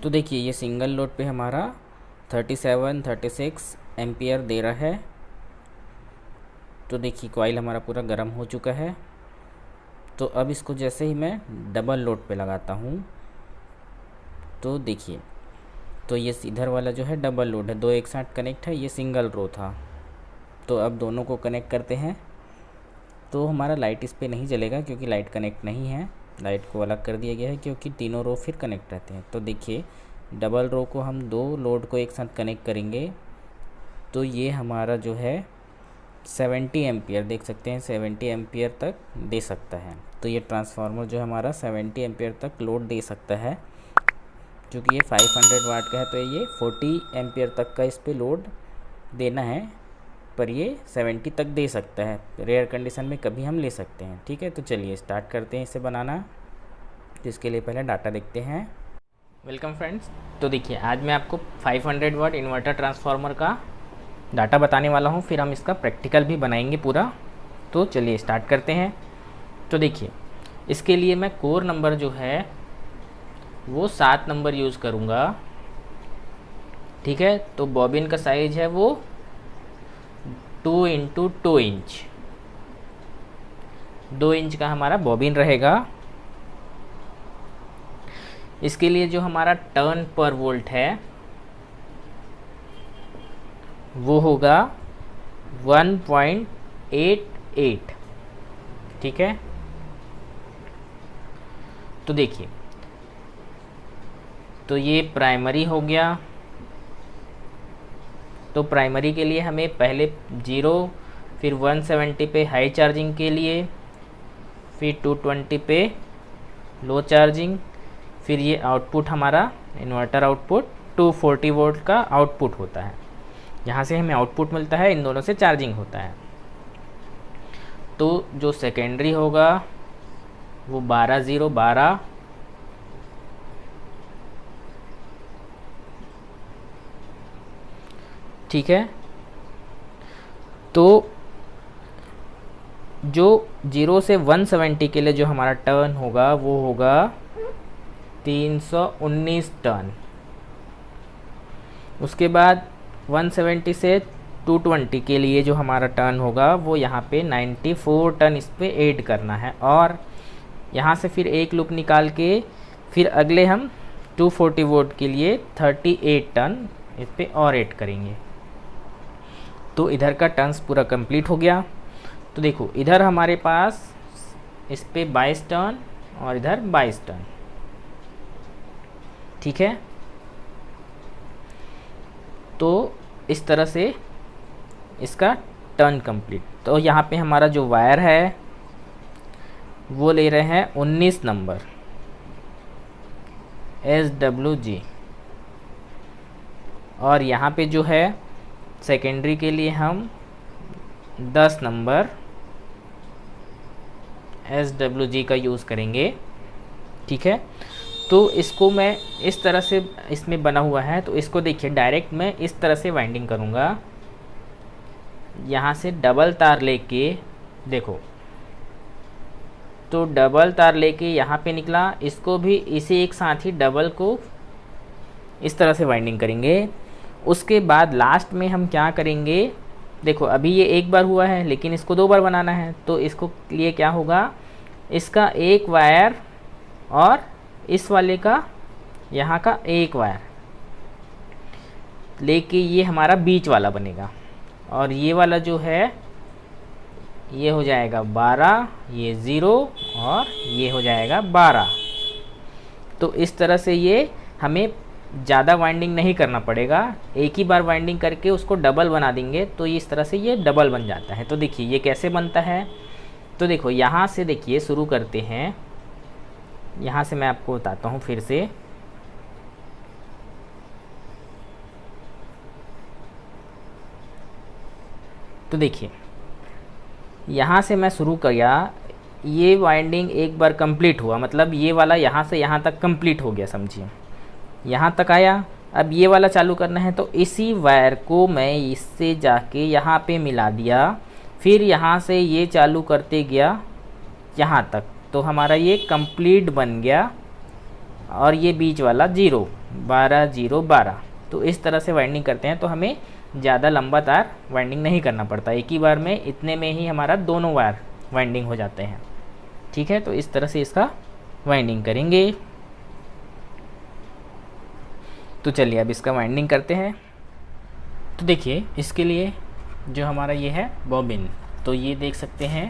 तो देखिए ये सिंगल लोड पे हमारा 36 एम्पियर दे रहा है। तो देखिए कॉइल हमारा पूरा गर्म हो चुका है। तो अब इसको जैसे ही मैं डबल लोड पे लगाता हूँ तो देखिए, तो ये इधर वाला जो है डबल लोड है, दो एक साथ कनेक्ट है, ये सिंगल रो था। तो अब दोनों को कनेक्ट करते हैं। तो हमारा लाइट इस पे नहीं जलेगा क्योंकि लाइट कनेक्ट नहीं है, लाइट को अलग कर दिया गया है क्योंकि तीनों रो फिर कनेक्ट रहते हैं। तो देखिए डबल रो को हम दो लोड को एक साथ कनेक्ट करेंगे तो ये हमारा जो है 70 एम्पियर देख सकते हैं, 70 एम्पियर तक दे सकता है। तो ये ट्रांसफार्मर जो है हमारा 70 एम्पियर तक लोड दे सकता है। क्योंकि ये 500 वाट का है तो ये 40 एम्पियर तक का इस पे लोड देना है, पर ये 70 तक दे सकता है। रेयर कंडीशन में कभी हम ले सकते हैं। ठीक है, तो चलिए स्टार्ट करते हैं इसे बनाना। तो इसके लिए पहले डाटा देखते हैं। Welcome friends. तो देखिए आज मैं आपको 500 वाट इन्वर्टर ट्रांसफार्मर का डाटा बताने वाला हूँ, फिर हम इसका प्रैक्टिकल भी बनाएंगे पूरा। तो चलिए स्टार्ट करते हैं। तो देखिए इसके लिए मैं कोर नंबर जो है वो 7 नंबर यूज़ करूँगा। ठीक है, तो बॉबिन का साइज है वो 2 इंटू 2 इंच, 2 इंच का हमारा बॉबिन रहेगा। इसके लिए जो हमारा टर्न पर वोल्ट है वो होगा 1.88। ठीक है, तो देखिए तो ये प्राइमरी हो गया। तो प्राइमरी के लिए हमें पहले 0, फिर 170 पे हाई चार्जिंग के लिए, फिर 220 पे लो चार्जिंग, फिर ये आउटपुट हमारा इन्वर्टर आउटपुट 240 वोल्ट का आउटपुट होता है। यहाँ से हमें आउटपुट मिलता है, इन दोनों से चार्जिंग होता है। तो जो सेकेंडरी होगा वो 12 ठीक है, तो जो 0 से 170 के लिए जो हमारा टर्न होगा वो होगा 319 टर्न। उसके बाद 170 से 220 के लिए जो हमारा टर्न होगा वो यहाँ पे 94 टर्न इस पे ऐड करना है। और यहाँ से फिर एक लूप निकाल के फिर अगले हम 240 वोल्ट के लिए 38 टर्न इस पे और ऐड करेंगे। तो इधर का टर्न्स पूरा कंप्लीट हो गया। तो देखो इधर हमारे पास इस पे 22 टर्न और इधर 22 टर्न। ठीक है, तो इस तरह से इसका टर्न कंप्लीट। तो यहाँ पे हमारा जो वायर है वो ले रहे हैं 19 नंबर SWG। और यहाँ पे जो है सेकेंडरी के लिए हम 10 नंबर SWG का यूज़ करेंगे। ठीक है, तो इसको मैं इस तरह से इसमें बना हुआ है, तो इसको देखिए डायरेक्ट मैं इस तरह से वाइंडिंग करूँगा। यहाँ से डबल तार लेके देखो, तो डबल तार लेके यहाँ पे निकला, इसको भी इसी एक साथ ही डबल को इस तरह से वाइंडिंग करेंगे। उसके बाद लास्ट में हम क्या करेंगे, देखो अभी ये एक बार हुआ है लेकिन इसको 2 बार बनाना है। तो इसको लिए क्या होगा, इसका एक वायर और इस वाले का यहाँ का एक वायर लेके ये हमारा बीच वाला बनेगा। और ये वाला जो है ये हो जाएगा 12, ये 0 और ये हो जाएगा 12। तो इस तरह से ये हमें ज़्यादा वाइंडिंग नहीं करना पड़ेगा, एक ही बार वाइंडिंग करके उसको डबल बना देंगे तो इस तरह से ये डबल बन जाता है। तो देखिए ये कैसे बनता है। तो देखो यहाँ से देखिए शुरू करते हैं, यहाँ से मैं आपको बताता हूँ फिर से। तो देखिए यहाँ से मैं शुरू किया, ये वाइंडिंग एक बार कंप्लीट हुआ, मतलब ये वाला यहाँ से यहाँ तक कंप्लीट हो गया, समझिए यहाँ तक आया। अब ये वाला चालू करना है तो इसी वायर को मैं इससे जाके यहाँ पे मिला दिया, फिर यहाँ से ये चालू करते गया यहाँ तक, तो हमारा ये कंप्लीट बन गया। और ये बीच वाला 0 12 0 12। तो इस तरह से वाइंडिंग करते हैं, तो हमें ज़्यादा लंबा तार वाइंडिंग नहीं करना पड़ता, एक ही बार में इतने में ही हमारा दोनों वायर वाइंडिंग हो जाते हैं। ठीक है, तो इस तरह से इसका वाइंडिंग करेंगे। तो चलिए अब इसका वाइंडिंग करते हैं। तो देखिए इसके लिए जो हमारा ये है बॉबिन, तो ये देख सकते हैं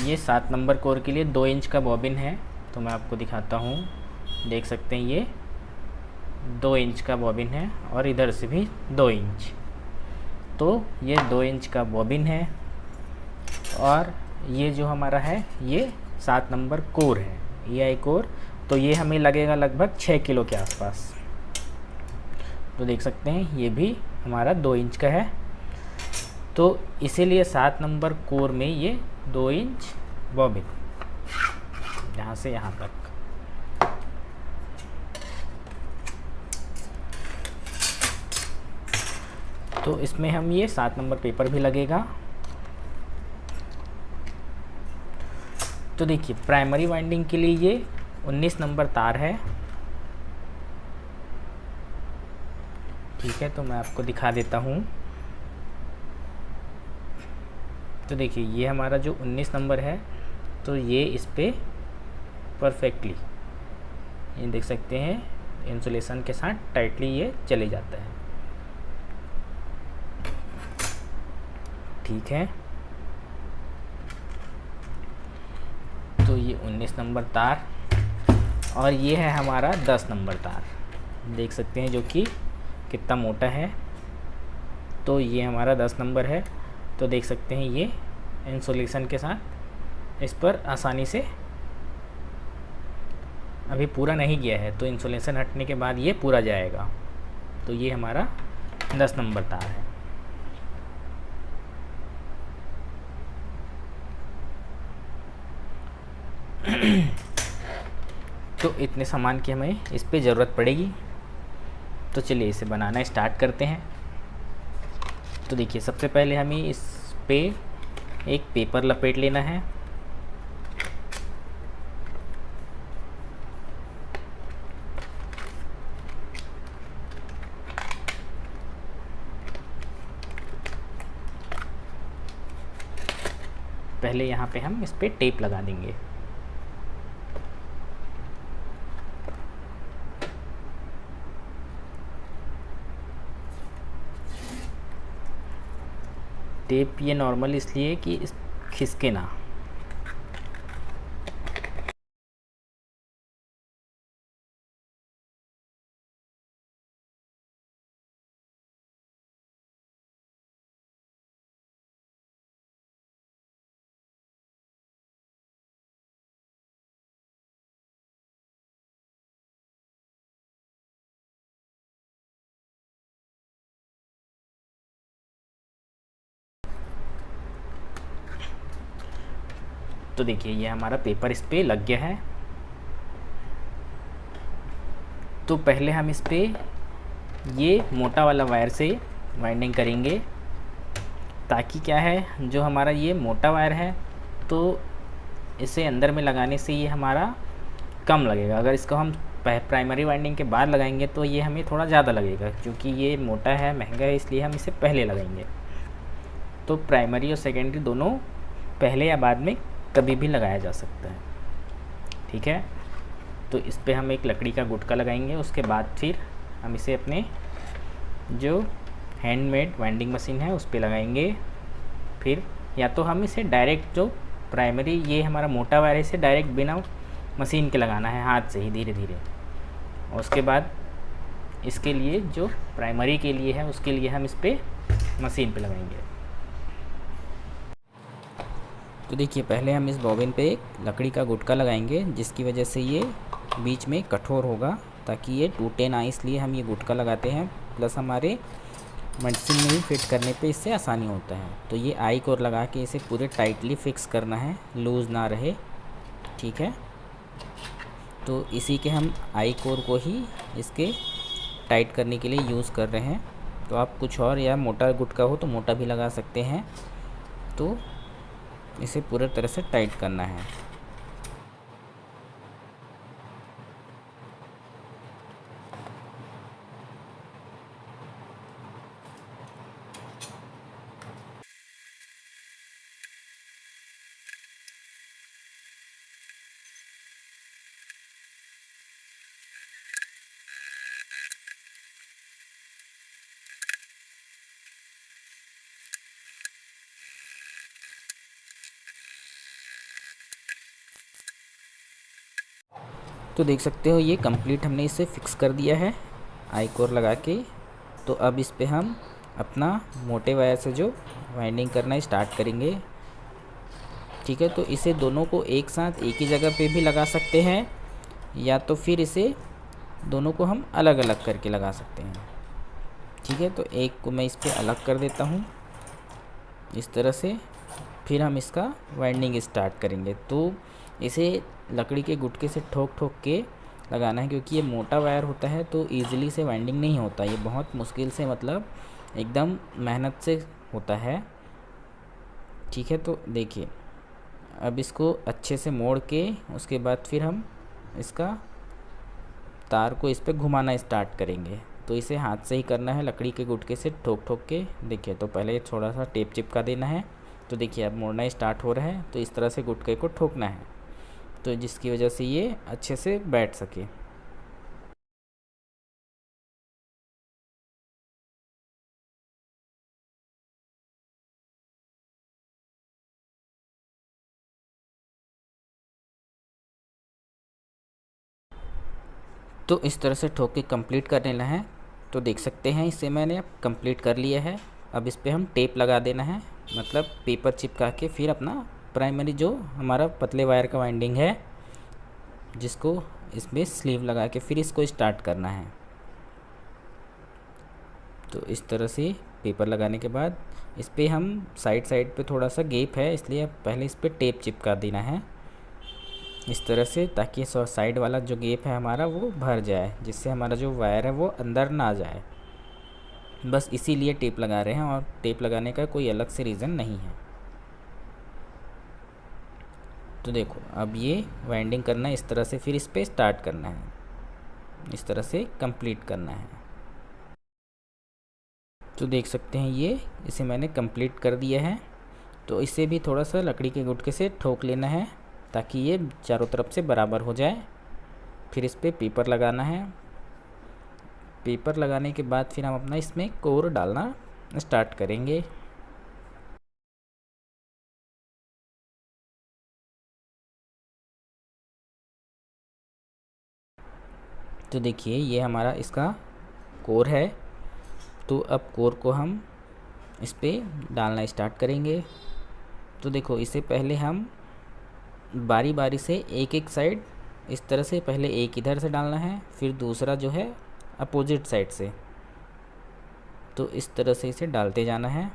ये 7 नंबर कोर के लिए 2 इंच का बॉबिन है। तो मैं आपको दिखाता हूँ, देख सकते हैं ये 2 इंच का बॉबिन है और इधर से भी 2 इंच। तो ये 2 इंच का बॉबिन है और ये जो हमारा है ये 7 नंबर कोर है, EI कोर। तो ये हमें लगेगा लगभग 6 किलो के आसपास। तो देख सकते हैं ये भी हमारा 2 इंच का है। तो इसीलिए 7 नंबर कोर में ये 2 इंच बॉबिन, यहाँ से यहाँ तक। तो इसमें हम ये 7 नंबर पेपर भी लगेगा। तो देखिए प्राइमरी वाइंडिंग के लिए ये 19 नंबर तार है। ठीक है, तो मैं आपको दिखा देता हूँ। तो देखिए ये हमारा जो 19 नंबर है, तो ये इस पे परफेक्टली ये देख सकते हैं इंसुलेशन के साथ टाइटली ये चले जाता है। ठीक है, तो ये 19 नंबर तार और ये है हमारा 10 नंबर तार, देख सकते हैं जो कि कितना मोटा है। तो ये हमारा 10 नंबर है। तो देख सकते हैं ये इंसुलेशन के साथ इस पर आसानी से अभी पूरा नहीं गया है, तो इंसुलेशन हटने के बाद ये पूरा जाएगा। तो ये हमारा 10 नंबर तार है। तो इतने सामान की हमें इस पे ज़रूरत पड़ेगी। तो चलिए इसे बनाना स्टार्ट करते हैं। तो देखिए सबसे पहले हमें इस पे एक पेपर लपेट लेना है। पहले यहाँ पे हम इस पे टेप लगा देंगे। टेप ये नॉर्मल इसलिए कि इस खिसके ना। तो देखिए ये हमारा पेपर इस पे लग गया है। तो पहले हम इस पे ये मोटा वाला वायर से वाइंडिंग करेंगे, ताकि क्या है जो हमारा ये मोटा वायर है तो इसे अंदर में लगाने से ये हमारा कम लगेगा। अगर इसको हम प्राइमरी वाइंडिंग के बाद लगाएंगे तो ये हमें थोड़ा ज़्यादा लगेगा, क्योंकि ये मोटा है, महंगा है, इसलिए हम इसे पहले लगाएंगे। तो प्राइमरी और सेकेंडरी दोनों पहले या बाद में कभी भी लगाया जा सकता है। ठीक है, तो इस पे हम एक लकड़ी का गुटका लगाएंगे। उसके बाद फिर हम इसे अपने जो हैंडमेड वाइंडिंग मशीन है उस पे लगाएंगे। फिर या तो हम इसे डायरेक्ट जो प्राइमरी ये हमारा मोटा वायर है इसे डायरेक्ट बिना मशीन के लगाना है, हाथ से ही धीरे धीरे। और उसके बाद इसके लिए जो प्राइमरी के लिए है उसके लिए हम इस पे मशीन पे लगाएंगे। तो देखिए पहले हम इस बॉबिन पे एक लकड़ी का गुटका लगाएंगे, जिसकी वजह से ये बीच में कठोर होगा, ताकि ये टूटे ना, इसलिए हम ये गुटका लगाते हैं। प्लस हमारे मशीन में ही फिट करने पे इससे आसानी होता है। तो ये आई कोर लगा के इसे पूरे टाइटली फिक्स करना है, लूज़ ना रहे। ठीक है, तो इसी के हम आई कोर को ही इसके टाइट करने के लिए यूज़ कर रहे हैं। तो आप कुछ और या मोटा गुटका हो तो मोटा भी लगा सकते हैं। तो इसे पूरी तरह से टाइट करना है। तो देख सकते हो ये कंप्लीट हमने इसे फिक्स कर दिया है आई कोर लगा के। तो अब इस पे हम अपना मोटे वायर से जो वाइंडिंग करना स्टार्ट करेंगे। ठीक है, तो इसे दोनों को एक साथ एक ही जगह पे भी लगा सकते हैं, या तो फिर इसे दोनों को हम अलग अलग करके लगा सकते हैं। ठीक है, तो एक को मैं इस पे अलग कर देता हूँ इस तरह से, फिर हम इसका वाइंडिंग स्टार्ट करेंगे। तो इसे लकड़ी के गुटके से ठोक ठोक के लगाना है, क्योंकि ये मोटा वायर होता है तो ईज़िली से वाइंडिंग नहीं होता, ये बहुत मुश्किल से, मतलब एकदम मेहनत से होता है। ठीक है, तो देखिए अब इसको अच्छे से मोड़ के उसके बाद फिर हम इसका तार को इस पर घुमाना स्टार्ट करेंगे। तो इसे हाथ से ही करना है, लकड़ी के गुटके से ठोक ठोक के। देखिए, तो पहले थोड़ा सा टेप चिपका देना है। तो देखिए अब मोड़ना स्टार्ट हो रहा है, तो इस तरह से गुटके को ठोकना है, तो जिसकी वजह से ये अच्छे से बैठ सके। तो इस तरह से ठोक के कंप्लीट कर लेना है। तो देख सकते हैं इसे मैंने अब कंप्लीट कर लिया है। अब इस पे हम टेप लगा देना है, मतलब पेपर चिपका के फिर अपना प्राइमरी जो हमारा पतले वायर का वाइंडिंग है, जिसको इसमें स्लीव लगा के फिर इसको स्टार्ट करना है। तो इस तरह से पेपर लगाने के बाद इस पर हम साइड साइड पे थोड़ा सा गैप है, इसलिए पहले इस पर टेप चिपका देना है इस तरह से, ताकि साइड वाला जो गैप है हमारा वो भर जाए, जिससे हमारा जो वायर है वो अंदर ना जाए। बस इसीलिए टेप लगा रहे हैं, और टेप लगाने का कोई अलग से रीज़न नहीं है। तो देखो अब ये वाइंडिंग करना है इस तरह से, फिर इस पर स्टार्ट करना है, इस तरह से कंप्लीट करना है। तो देख सकते हैं ये इसे मैंने कंप्लीट कर दिया है। तो इसे भी थोड़ा सा लकड़ी के गुटके से ठोक लेना है, ताकि ये चारों तरफ से बराबर हो जाए। फिर इस पर पेपर लगाना है। पेपर लगाने के बाद फिर हम अपना इसमें कोर डालना स्टार्ट करेंगे। तो देखिए ये हमारा इसका कोर है। तो अब कोर को हम इस पर डालना स्टार्ट करेंगे। तो देखो इसे पहले हम बारी बारी से एक एक साइड इस तरह से, पहले एक इधर से डालना है, फिर दूसरा जो है अपोजिट साइड से। तो इस तरह से इसे डालते जाना है।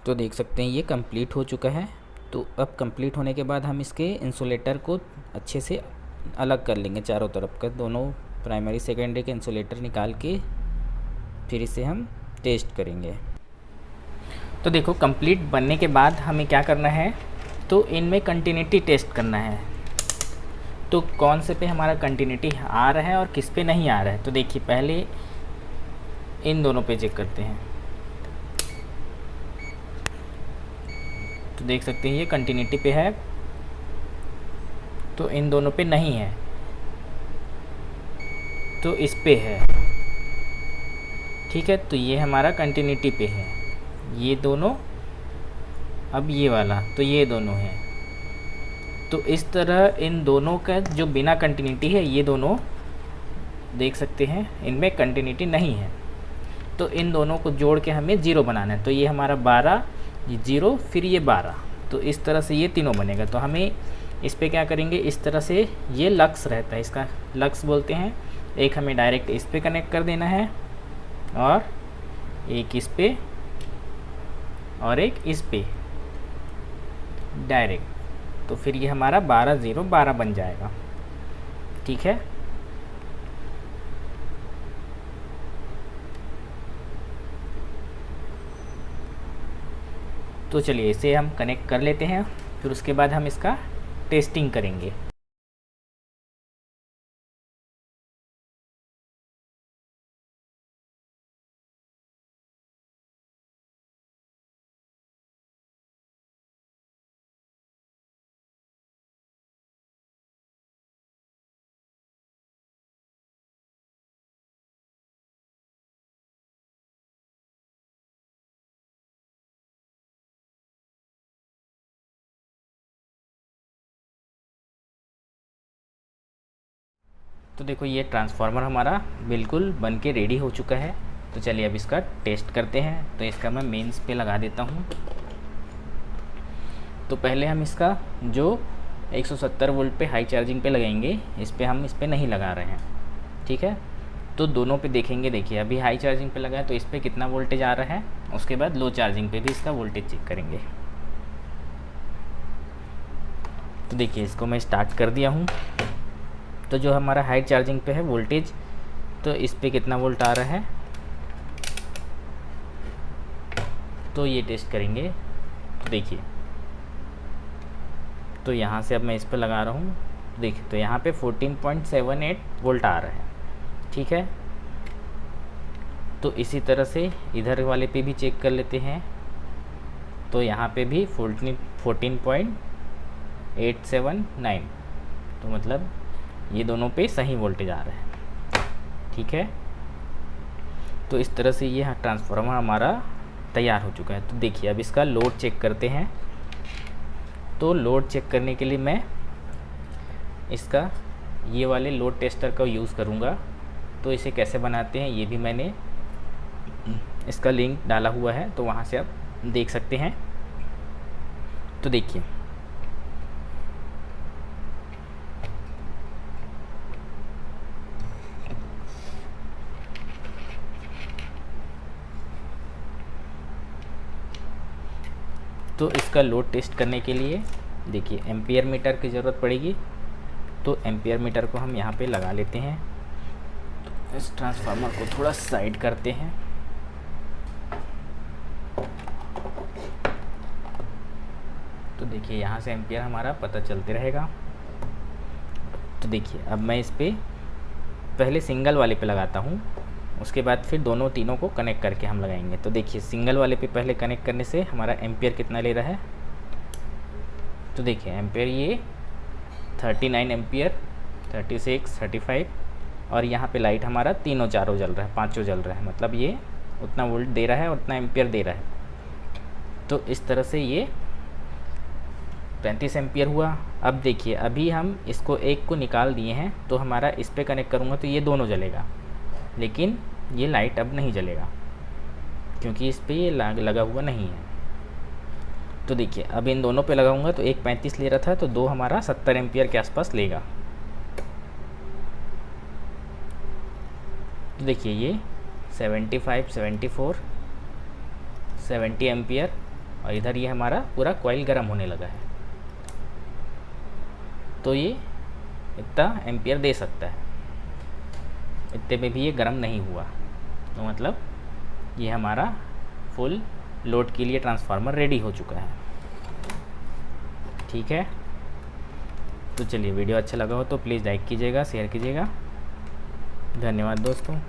तो देख सकते हैं ये कंप्लीट हो चुका है। तो अब कंप्लीट होने के बाद हम इसके इंसुलेटर को अच्छे से अलग कर लेंगे, चारों तरफ का दोनों प्राइमरी सेकेंडरी के इंसुलेटर निकाल के फिर इसे हम टेस्ट करेंगे। तो देखो कंप्लीट बनने के बाद हमें क्या करना है, तो इनमें कंटिन्यूटी टेस्ट करना है। तो कौन से पे हमारा कंटिन्यूटी आ रहा है और किस पे नहीं आ रहा है। तो देखिए पहले इन दोनों पे चेक करते हैं। तो देख सकते हैं ये कंटिन्यूटी पे है, तो इन दोनों पे नहीं है, तो इस पे है। ठीक है, तो ये हमारा कंटिन्यूटी पे है, ये दोनों। अब ये वाला, तो ये दोनों हैं। तो इस तरह इन दोनों का जो बिना कंटिन्यूटी है, ये दोनों देख सकते हैं इनमें कंटिन्यूटी नहीं है। तो इन दोनों को जोड़ के हमें 0 बनाना है। तो ये हमारा 12, ये 0, फिर ये 12। तो इस तरह से ये तीनों बनेगा। तो हमें इस पे क्या करेंगे, इस तरह से ये लक्स रहता है, इसका लक्स बोलते हैं। एक हमें डायरेक्ट इस पे कनेक्ट कर देना है, और एक इस पे, और एक इस पे डायरेक्ट। तो फिर ये हमारा 12 0 12 बन जाएगा। ठीक है, तो चलिए इसे हम कनेक्ट कर लेते हैं। फिर उसके बाद हम इसका टेस्टिंग करेंगे। तो देखो ये ट्रांसफार्मर हमारा बिल्कुल बन के रेडी हो चुका है। तो चलिए अब इसका टेस्ट करते हैं। तो इसका मैं मेंस पे लगा देता हूँ। तो पहले हम इसका जो 170 वोल्ट पे हाई चार्जिंग पे लगाएंगे, इस पे नहीं लगा रहे हैं, ठीक है। तो दोनों पे देखेंगे। देखिए अभी हाई चार्जिंग पे लगा है तो इस पर कितना वोल्टेज आ रहा है, उसके बाद लो चार्जिंग पे भी इसका वोल्टेज चेक करेंगे। तो देखिए इसको मैं स्टार्ट कर दिया हूँ। तो जो हमारा हाई चार्जिंग पे है वोल्टेज, तो इस पे कितना वोल्ट आ रहा है, तो ये टेस्ट करेंगे। तो देखिए, तो यहाँ से अब मैं इस पर लगा रहा हूँ। देखिए तो यहाँ पे 14.78 वोल्ट आ रहा है, ठीक है। तो इसी तरह से इधर वाले पे भी चेक कर लेते हैं। तो यहाँ पे भी 14.879, तो मतलब ये दोनों पे सही वोल्टेज आ रहा है, ठीक है। तो इस तरह से ये ट्रांसफार्मर हमारा तैयार हो चुका है। तो देखिए अब इसका लोड चेक करते हैं। तो लोड चेक करने के लिए मैं इसका ये वाले लोड टेस्टर का यूज़ करूँगा। तो इसे कैसे बनाते हैं ये भी मैंने इसका लिंक डाला हुआ है, तो वहाँ से आप देख सकते हैं। तो देखिए तो इसका लोड टेस्ट करने के लिए देखिए एम्पियर मीटर की ज़रूरत पड़ेगी। तो एम्पियर मीटर को हम यहाँ पे लगा लेते हैं। तो इस ट्रांसफार्मर को थोड़ा साइड करते हैं। तो देखिए यहाँ से एम्पियर हमारा पता चलते रहेगा। तो देखिए अब मैं इस पर पहले सिंगल वाले पे लगाता हूँ, उसके बाद फिर दोनों तीनों को कनेक्ट करके हम लगाएंगे। तो देखिए सिंगल वाले पे पहले कनेक्ट करने से हमारा एम्पियर कितना ले रहा है। तो देखिए एम्पियर ये 39 एम्पियर, 36, 35, और यहाँ पे लाइट हमारा तीनों चारों जल रहा है, पांचों जल रहा है, मतलब ये उतना वोल्ट दे रहा है, उतना एम्पियर दे रहा है। तो इस तरह से ये 35 एम्पियर हुआ। अब देखिए अभी हम इसको एक को निकाल दिए हैं, तो हमारा इस पर कनेक्ट करूँगा तो ये दोनों जलेगा, लेकिन ये लाइट अब नहीं जलेगा क्योंकि इस पे ये लगा हुआ नहीं है। तो देखिए अब इन दोनों पे लगाऊंगा तो एक 35 ले रहा था, तो दो हमारा 70 एम्पियर के आसपास लेगा। तो देखिए ये 75, 74, 70 एम्पियर, और इधर ये हमारा पूरा कॉइल गर्म होने लगा है। तो ये इतना एम्पियर दे सकता है, इतने में भी ये गर्म नहीं हुआ। तो मतलब ये हमारा फुल लोड के लिए ट्रांसफार्मर रेडी हो चुका है, ठीक है। तो चलिए वीडियो अच्छा लगा हो तो प्लीज़ लाइक कीजिएगा, शेयर कीजिएगा। धन्यवाद दोस्तों।